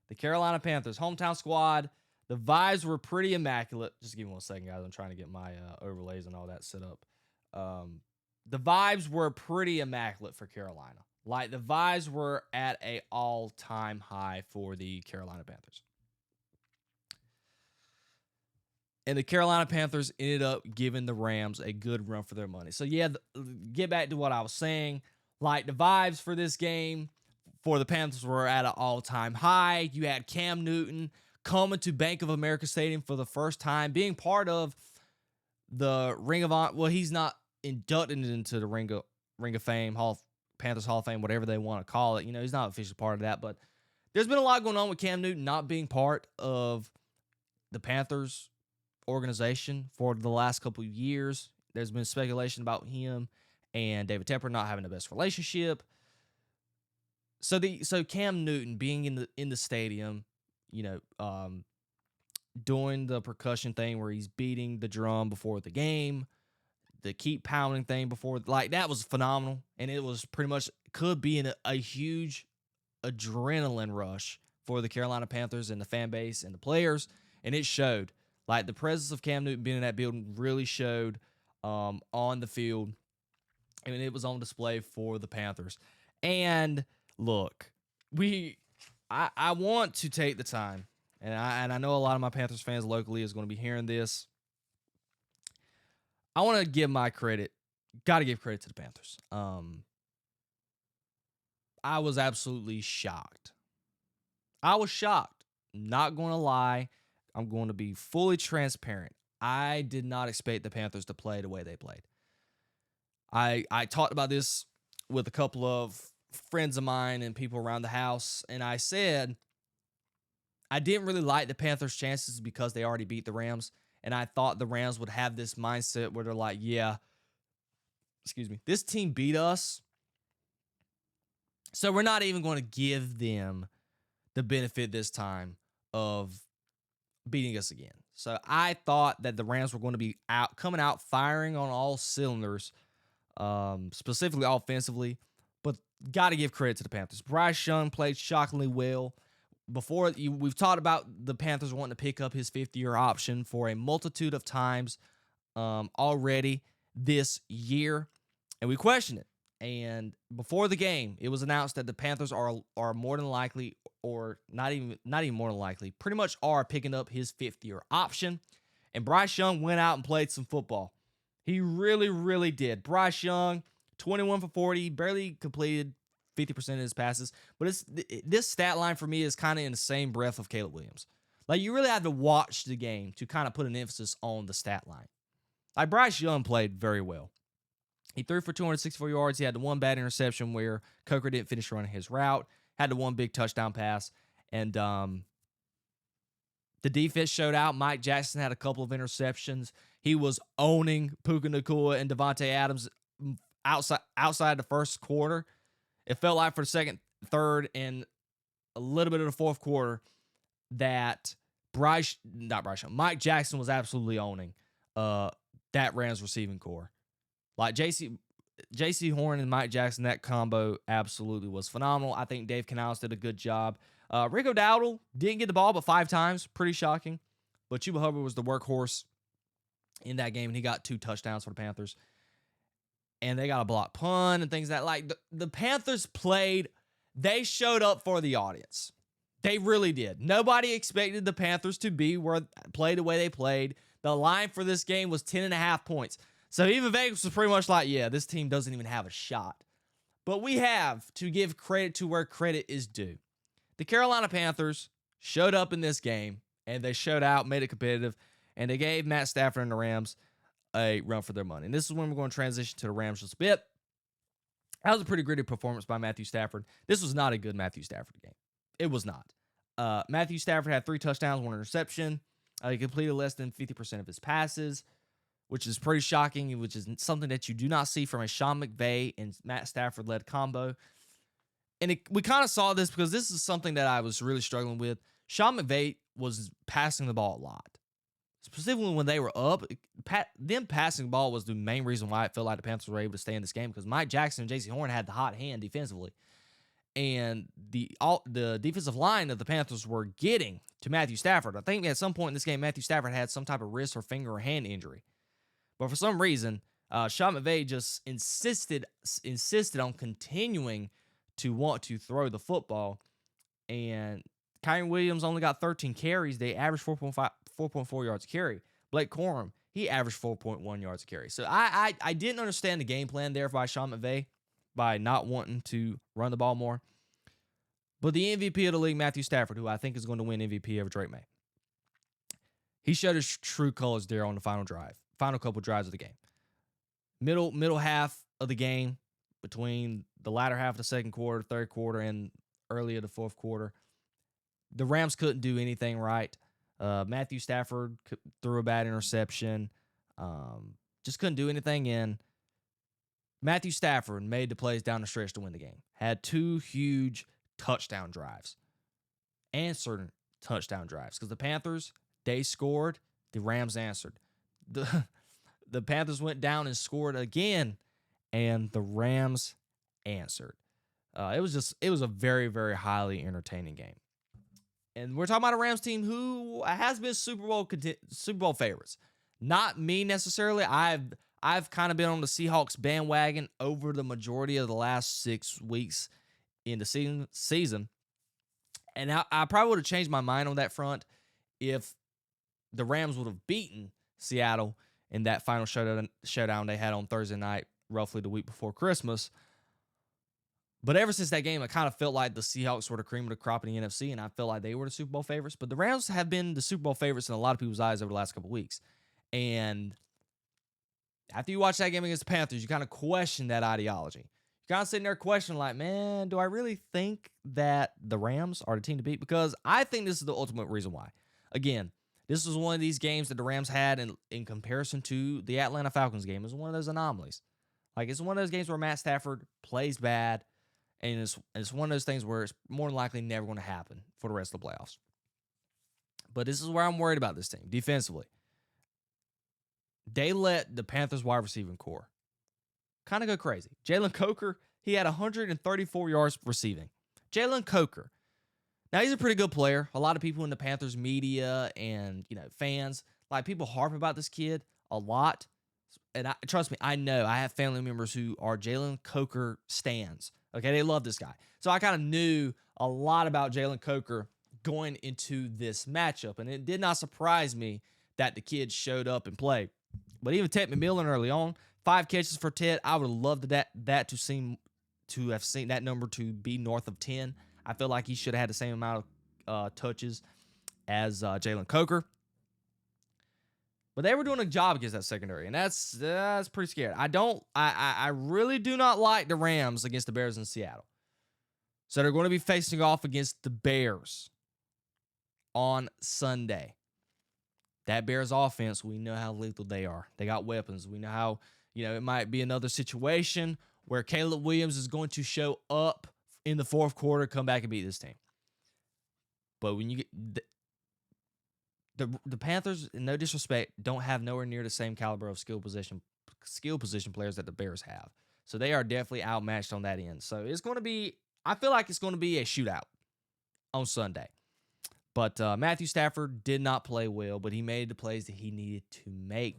The Carolina Panthers, hometown squad. The vibes were pretty immaculate. Just give me 1 second, guys. I'm trying to get my overlays and all that set up. The vibes were pretty immaculate for Carolina. Like, the vibes were at an all-time high for the Carolina Panthers. And the Carolina Panthers ended up giving the Rams a good run for their money. So, yeah, get back to what I was saying. Like, the vibes for this game for the Panthers were at an all-time high. You had Cam Newton coming to Bank of America Stadium for the first time, being part of the Ring of Honor. Well, he's not inducted into the Ring of Fame, Panthers Hall of Fame, whatever they want to call it. You know, he's not officially part of that. But there's been a lot going on with Cam Newton not being part of the Panthers organization for the last couple of years. There's been speculation about him and David Tepper not having the best relationship. So Cam Newton being in the stadium, you know, doing the percussion thing where he's beating the drum before the game, the keep pounding thing before, like, that was phenomenal. And it was pretty much could be a huge adrenaline rush for the Carolina Panthers and the fan base and the players. And it showed. Like, the presence of Cam Newton being in that building really showed on the field. I mean, it was on display for the Panthers. And look, I want to take the time, and I know a lot of my Panthers fans locally is going to be hearing this. I want to give my credit. Got to give credit to the Panthers. I was absolutely shocked. I was shocked. Not going to lie. I'm going to be fully transparent. I did not expect the Panthers to play the way they played. I talked about this with a couple of friends of mine and people around the house, and I said I didn't really like the Panthers' chances because they already beat the Rams, and I thought the Rams would have this mindset where they're like, yeah, this team beat us, so we're not even going to give them the benefit this time of beating us again. So I thought that the Rams were going to be coming out firing on all cylinders, specifically offensively, but got to give credit to the Panthers. Bryce Young played shockingly well. We've talked about the Panthers wanting to pick up his fifth-year option for a multitude of times already this year, and we questioned it. And before the game, it was announced that the Panthers are more than likely, or not even more than likely, pretty much are picking up his fifth-year option. And Bryce Young went out and played some football. He really, really did. Bryce Young, 21 for 40, barely completed 50% of his passes. But this stat line for me is kind of in the same breath of Caleb Williams. Like, you really have to watch the game to kind of put an emphasis on the stat line. Like, Bryce Young played very well. He threw for 264 yards. He had the one bad interception where Coker didn't finish running his route. Had the one big touchdown pass. And the defense showed out. Mike Jackson had a couple of interceptions. He was owning Puka Nacua and Devontae Adams outside the first quarter. It felt like for the second, third, and a little bit of the fourth quarter that Mike Jackson was absolutely owning that Rams receiving core. Like, J.C. Horn and Mike Jackson, that combo absolutely was phenomenal. I think Dave Canales did a good job. Rico Dowdle didn't get the ball but 5 times. Pretty shocking. But Chuba Hubbard was the workhorse in that game, and he got 2 touchdowns for the Panthers. And they got a block punt and things like that. The Panthers played. They showed up for the audience. They really did. Nobody expected the Panthers to play the way they played. The line for this game was 10.5 points. So even Vegas was pretty much like, yeah, this team doesn't even have a shot. But we have to give credit to where credit is due. The Carolina Panthers showed up in this game, and they showed out, made it competitive, and they gave Matt Stafford and the Rams a run for their money. And this is when we're going to transition to the Rams just a bit. That was a pretty gritty performance by Matthew Stafford. This was not a good Matthew Stafford game. It was not. Matthew Stafford had 3 touchdowns, 1 interception. He completed less than 50% of his passes, which is pretty shocking, which is something that you do not see from a Sean McVay and Matt Stafford-led combo. And we kind of saw this because this is something that I was really struggling with. Sean McVay was passing the ball a lot. Specifically when they were up, them passing the ball was the main reason why I felt like the Panthers were able to stay in this game, because Mike Jackson and J.C. Horn had the hot hand defensively. and the defensive line of the Panthers were getting to Matthew Stafford. I think at some point in this game, Matthew Stafford had some type of wrist or finger or hand injury. But for some reason, Sean McVay just insisted on continuing to want to throw the football. And Kyren Williams only got 13 carries. They averaged 4.4 yards a carry. Blake Corum, he averaged 4.1 yards a carry. So I didn't understand the game plan there by Sean McVay by not wanting to run the ball more. But the MVP of the league, Matthew Stafford, who I think is going to win MVP over Drake May, he showed his true colors there on the final couple drives of the game. Middle half of the game, between the latter half of the second quarter, third quarter, and early of the fourth quarter, the Rams couldn't do anything right. Matthew Stafford threw a bad interception. Just couldn't do anything in. Matthew Stafford made the plays down the stretch to win the game. Had 2 huge touchdown drives. Answered touchdown drives. Because the Panthers, they scored. The Rams answered. The Panthers went down and scored again. And the Rams answered. It was a very, very highly entertaining game. And we're talking about a Rams team who has been Super Bowl favorites. Not me necessarily. I've kind of been on the Seahawks bandwagon over the majority of the last 6 weeks in the season. And I probably would have changed my mind on that front if the Rams would have beaten Seattle in that final showdown they had on Thursday night, roughly the week before Christmas. But ever since that game, I kind of felt like the Seahawks were the cream of the crop in the NFC, and I felt like they were the Super Bowl favorites. But the Rams have been the Super Bowl favorites in a lot of people's eyes over the last couple of weeks. And after you watch that game against the Panthers, you kind of question that ideology. You're kind of sitting there questioning, like, man, do I really think that the Rams are the team to beat? Because I think this is the ultimate reason why. Again, this was one of these games that the Rams had in comparison to the Atlanta Falcons game. It was one of those anomalies. Like, it's one of those games where Matt Stafford plays bad, and it's one of those things where it's more than likely never going to happen for the rest of the playoffs. But this is where I'm worried about this team, defensively. They let the Panthers wide receiving core kind of go crazy. Jalen Coker, he had 134 yards receiving. Jalen Coker. Now, he's a pretty good player. A lot of people in the Panthers media and, fans, like, people harp about this kid a lot. And trust me, I know. I have family members who are Jalen Coker stans. Okay, they love this guy. So I kind of knew a lot about Jalen Coker going into this matchup. And it did not surprise me that the kid showed up and played. But even Ted McMillan early on, 5 catches for Ted. I would have loved to have seen that number to be north of 10. I feel like he should have had the same amount of touches as Jalen Coker. But they were doing a job against that secondary, and that's pretty scary. I really do not like the Rams against the Bears in Seattle. So they're going to be facing off against the Bears on Sunday. That Bears offense, we know how lethal they are. They got weapons. We know how, it might be another situation where Caleb Williams is going to show up in the fourth quarter, come back and beat this team. But when you get the Panthers, no disrespect, don't have nowhere near the same caliber of skill position players that the Bears have. So they are definitely outmatched on that end. So I feel like it's going to be a shootout on Sunday. But Matthew Stafford did not play well, but he made the plays that he needed to make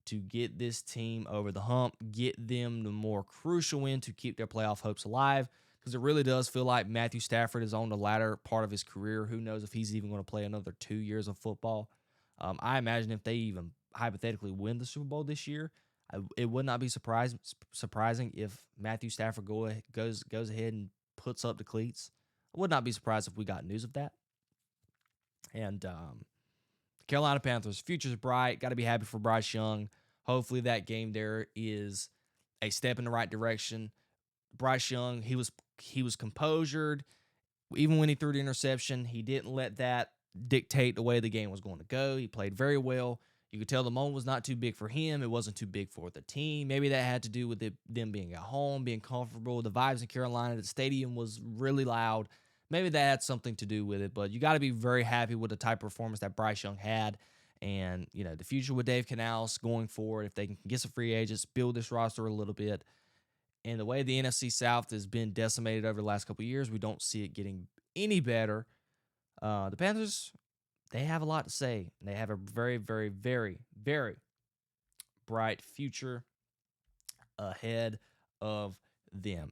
to get this team over the hump, get them the more crucial win to keep their playoff hopes alive, because it really does feel like Matthew Stafford is on the latter part of his career. Who knows if he's even going to play another 2 years of football. I imagine if they even hypothetically win the Super Bowl this year, it would not be surprising if Matthew Stafford goes ahead and puts up the cleats. I would not be surprised if we got news of that. And Carolina Panthers, future's bright. Got to be happy for Bryce Young. Hopefully that game there is a step in the right direction. Bryce Young, he was composured. Even when he threw the interception, he didn't let that dictate the way the game was going to go. He played very well. You could tell the moment was not too big for him. It wasn't too big for the team. Maybe that had to do with them being at home, being comfortable. The vibes in Carolina, the stadium was really loud. Maybe that had something to do with it, but you got to be very happy with the type of performance that Bryce Young had. And, the future with Dave Canales going forward, if they can get some free agents, build this roster a little bit, And the way the NFC South has been decimated over the last couple of years, we don't see it getting any better. The Panthers, they have a lot to say. And they have a very, very, very, very bright future ahead of them.